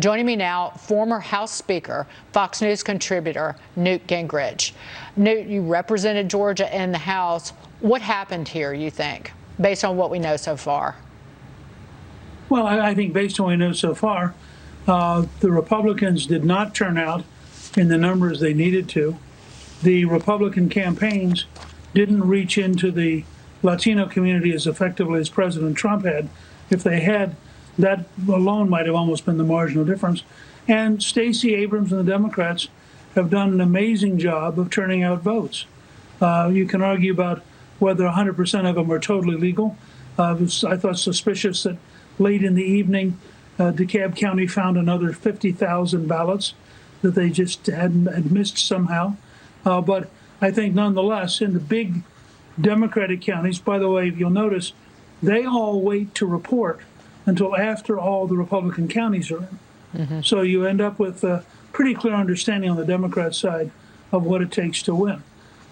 Joining me now, former House Speaker, Fox News contributor, Newt Gingrich. Newt, you represented Georgia in the House. What happened here, you think, based on what we know so far? Well, I think based on what we know so far, the Republicans did not turn out in the numbers they needed to. The Republican campaigns didn't reach into the Latino community as effectively as President Trump had. If they had, that alone might have almost been the marginal difference. And Stacey Abrams and the Democrats have done an amazing job of turning out votes. You can argue about whether 100% of them were totally legal. I thought suspicious that late in the evening, DeKalb County found another 50,000 ballots that they just had missed somehow. But I think nonetheless, in the big Democratic counties, by the way, you'll notice they all wait to report until after all the Republican counties are in. Mm-hmm. So you end up with a pretty clear understanding on the Democrat side of what it takes to win.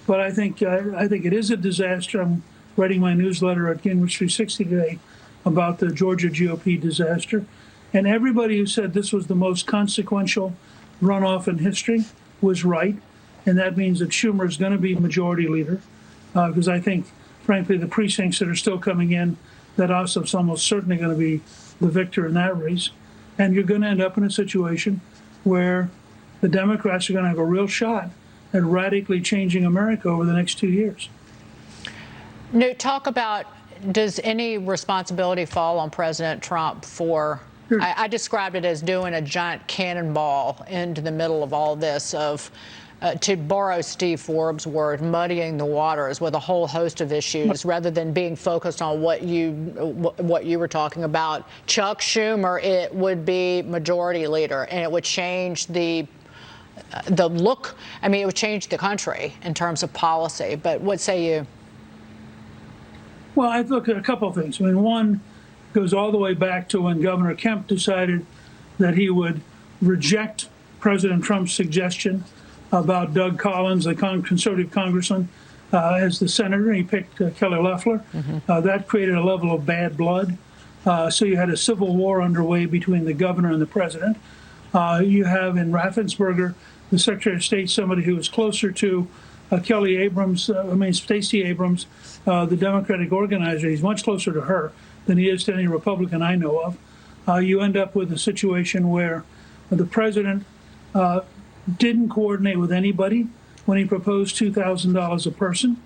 But I think it is a disaster. I'm writing my newsletter at Gingrich 360 today about the Georgia GOP disaster. And everybody who said this was the most consequential runoff in history was right. And that means that Schumer is going to be majority leader. Because I think, frankly, the precincts that are still coming in, that Ossoff's almost certainly going to be the victor in that race. And you're going to end up in a situation where the Democrats are going to have a real shot at radically changing America over the next 2 years. Newt, talk about, does any responsibility fall on President Trump for, sure. I described it as doing a giant cannonball into the middle of all this of, to borrow Steve Forbes' word, muddying the waters with a whole host of issues rather than being focused on what you were talking about. Chuck Schumer, it would be majority leader, and it would change the look. I mean, it would change the country in terms of policy. But what say you? Well, I look at a couple of things. I mean, one goes all the way back to when Governor Kemp decided that he would reject President Trump's suggestion about Doug Collins, the conservative congressman, as the senator. He picked Kelly Loeffler. Mm-hmm. That created a level of bad blood. So you had a civil war underway between the governor and the president. You have in Raffensperger, the Secretary of State, somebody who was closer to Stacey Abrams, the Democratic organizer. He's much closer to her than he is to any Republican I know of. You end up with a situation where the president didn't coordinate with anybody when he proposed $2,000 a person.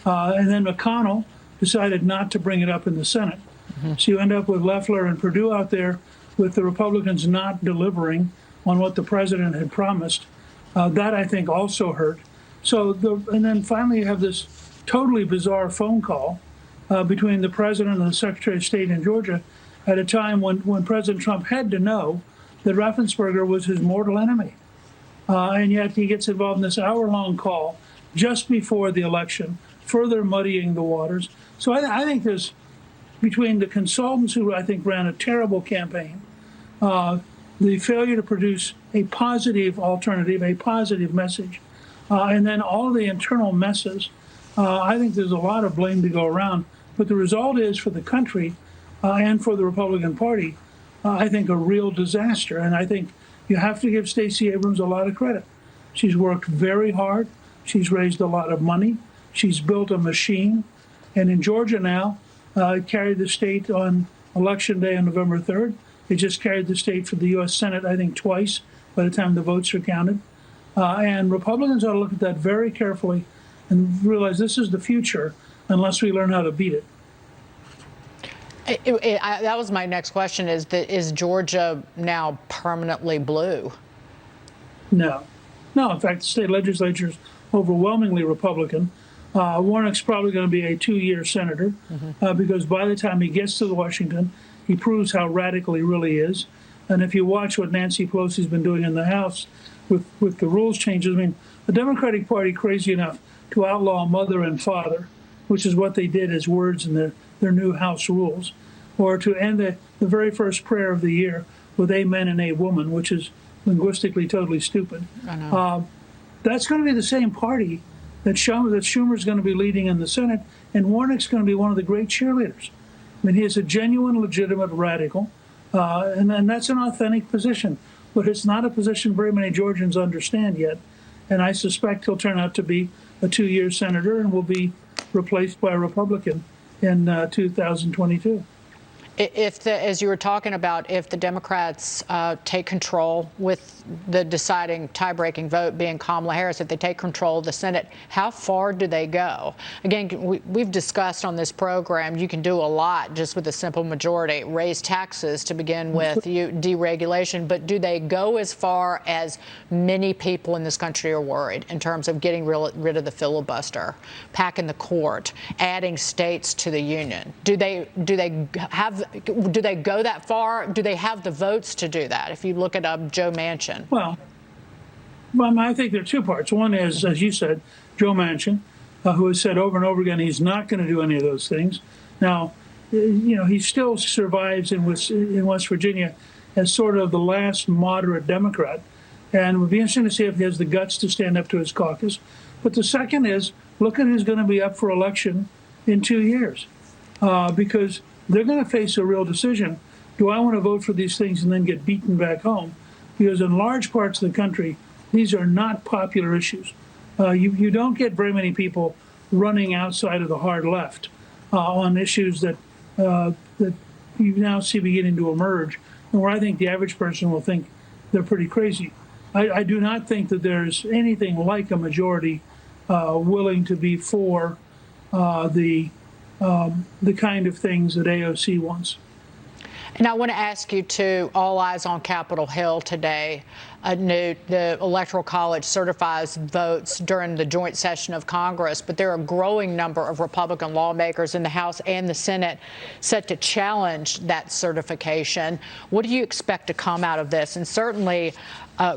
And then McConnell decided not to bring it up in the Senate. Mm-hmm. So you end up with Loeffler and Perdue out there with the Republicans not delivering on what the president had promised. That, I think, also hurt. And then finally you have this totally bizarre phone call between the president and the Secretary of State in Georgia at a time when President Trump had to know that Raffensperger was his mortal enemy. And yet he gets involved in this hour-long call just before the election, further muddying the waters. So I think there's, between the consultants who I think ran a terrible campaign, the failure to produce a positive alternative, a positive message, and then all the internal messes, I think there's a lot of blame to go around. But the result is, for the country and for the Republican Party, I think a real disaster. And I think you have to give Stacey Abrams a lot of credit. She's worked very hard. She's raised a lot of money. She's built a machine. And in Georgia now, it carried the state on Election Day on November 3rd. It just carried the state for the U.S. Senate, I think, twice by the time the votes are counted. And Republicans ought to look at that very carefully and realize this is the future unless we learn how to beat it. That was my next question, is Georgia now permanently blue? No. In fact, the state legislature is overwhelmingly Republican. Warnock's probably going to be a 2-year senator because by the time he gets to Washington, he proves how radical he really is. And if you watch what Nancy Pelosi's been doing in the House with the rules changes, I mean, the Democratic Party crazy enough to outlaw mother and father, which is what they did as words in their new House rules, or to end the very first prayer of the year with amen and a woman, which is linguistically totally stupid. I know. That's going to be the same party that Schumer's going to be leading in the Senate, and Warnock's going to be one of the great cheerleaders. I mean, he is a genuine, legitimate radical And that's an authentic position. But it's not a position very many Georgians understand yet. And I suspect he'll turn out to be a 2-year senator and will be replaced by a Republican in 2022. If as you were talking about, if the Democrats take control with the deciding tie-breaking vote being Kamala Harris, if they take control of the Senate, how far do they go? Again, we've discussed on this program, you can do a lot just with a simple majority. Raise taxes to begin with, deregulation, but do they go as far as many people in this country are worried in terms of getting rid of the filibuster, packing the court, adding states to the union? Do they go that far? Do they have the votes to do that? If you look at Joe Manchin. Well, I think there are two parts. One is, as you said, Joe Manchin, who has said over and over again he's not going to do any of those things. Now, he still survives in West Virginia as sort of the last moderate Democrat, and it would be interesting to see if he has the guts to stand up to his caucus. But the second is, look at who's going to be up for election in 2 years, because they're going to face a real decision. Do I want to vote for these things and then get beaten back home? Because in large parts of the country, these are not popular issues. You don't get very many people running outside of the hard left on issues that you now see beginning to emerge, and where I think the average person will think they're pretty crazy. I do not think that there's anything like a majority willing to be for the kind of things that AOC wants. And I want to ask you to, all eyes on Capitol Hill today. Newt, the Electoral College certifies votes during the joint session of Congress, but there are a growing number of Republican lawmakers in the House and the Senate set to challenge that certification. What do you expect to come out of this? And certainly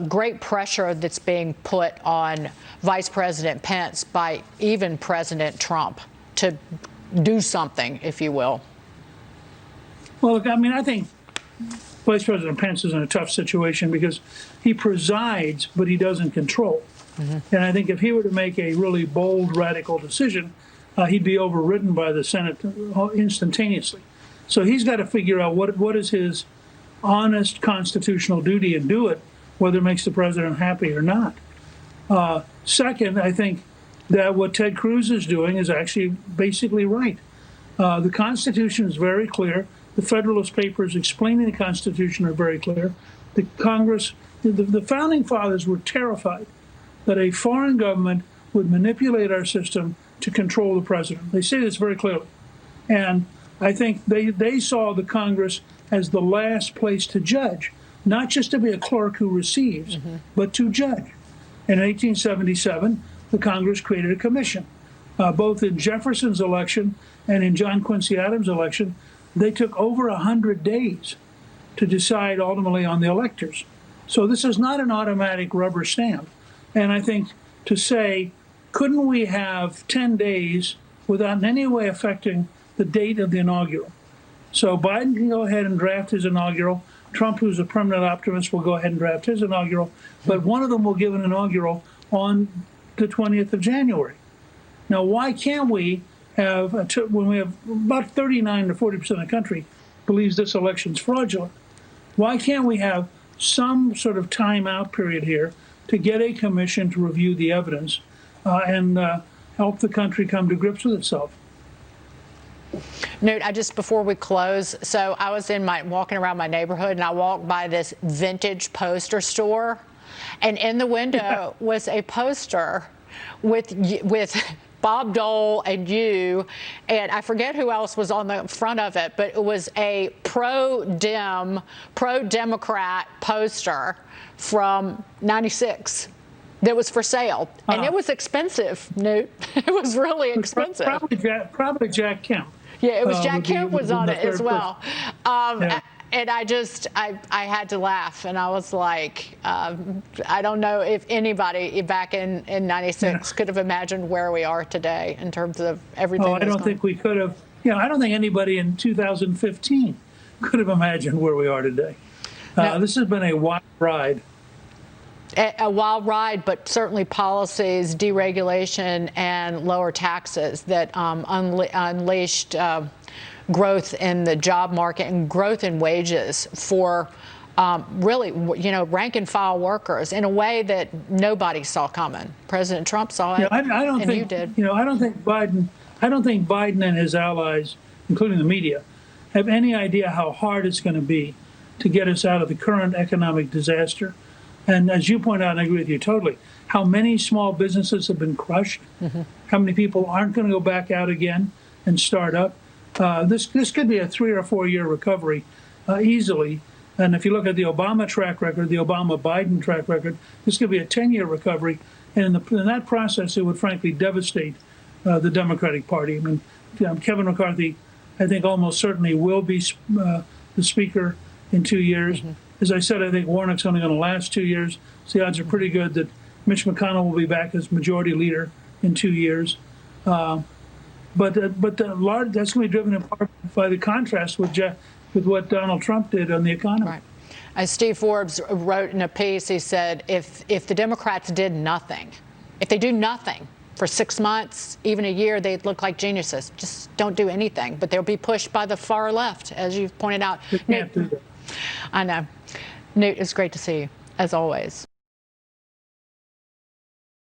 great pressure that's being put on Vice President Pence by even President Trump to do something, if you will. Well, look, I think Vice President Pence is in a tough situation because he presides, but he doesn't control. Mm-hmm. And I think if he were to make a really bold, radical decision, he'd be overridden by the Senate instantaneously. So he's got to figure out what is his honest constitutional duty and do it, whether it makes the president happy or not. Second, I think that what Ted Cruz is doing is actually basically right. The Constitution is very clear. The Federalist Papers explaining the Constitution are very clear. The Congress, the Founding Fathers were terrified that a foreign government would manipulate our system to control the president. They say this very clearly. And I think they saw the Congress as the last place to judge, not just to be a clerk who receives, but to judge. In 1877, the Congress created a commission. Both in Jefferson's election and in John Quincy Adams' election, they took over 100 days to decide ultimately on the electors. So this is not an automatic rubber stamp. And I think to say, couldn't we have 10 days without in any way affecting the date of the inaugural? So Biden can go ahead and draft his inaugural. Trump, who's a permanent optimist, will go ahead and draft his inaugural. But one of them will give an inaugural on the 20th of January. Now, why can't we have, when we have about 39 to 40% of the country believes this election's fraudulent, why can't we have some sort of timeout period here to get a commission to review the evidence and help the country come to grips with itself? Newt, before we close, so I was walking around my neighborhood and I walked by this vintage poster store, and in the window was a poster with Bob Dole and you, and I forget who else was on the front of it, but it was a pro-Democrat poster from '96 that was for sale, and it was expensive, Newt. It was really expensive. Probably Jack Kemp. Yeah, it was Jack Kemp was on it as well. And I had to laugh, and I was like, I don't know if anybody back in '96 could have imagined where we are today in terms of everything. Oh, I don't think we could have. I don't think anybody in 2015 could have imagined where we are today. This has been a wild ride. A wild ride, but certainly policies, deregulation, and lower taxes that unleashed growth in the job market and growth in wages for really, rank and file workers in a way that nobody saw coming. President Trump saw it, I don't and think, you did. I don't think Biden and his allies, including the media, have any idea how hard it's going to be to get us out of the current economic disaster. And as you point out, and I agree with you totally, how many small businesses have been crushed, how many people aren't going to go back out again and start up. This could be a 3 or 4 year recovery easily. And if you look at the Obama track record, the Obama-Biden track record, this could be a 10-year recovery. And in that process, it would frankly devastate the Democratic Party. I mean, Kevin McCarthy, I think almost certainly will be the Speaker in 2 years. As I said, I think Warnock's only going to last 2 years. So the odds are pretty good that Mitch McConnell will be back as Majority Leader in 2 years. But the large, that's going to be driven in part by the contrast with what Donald Trump did on the economy. Right. As Steve Forbes wrote in a piece, he said, if the Democrats did nothing, if they do nothing for 6 months, even a year, they'd look like geniuses. Just don't do anything. But they'll be pushed by the far left, as you've pointed out. They can't do that. I know. Newt, it's great to see you, as always.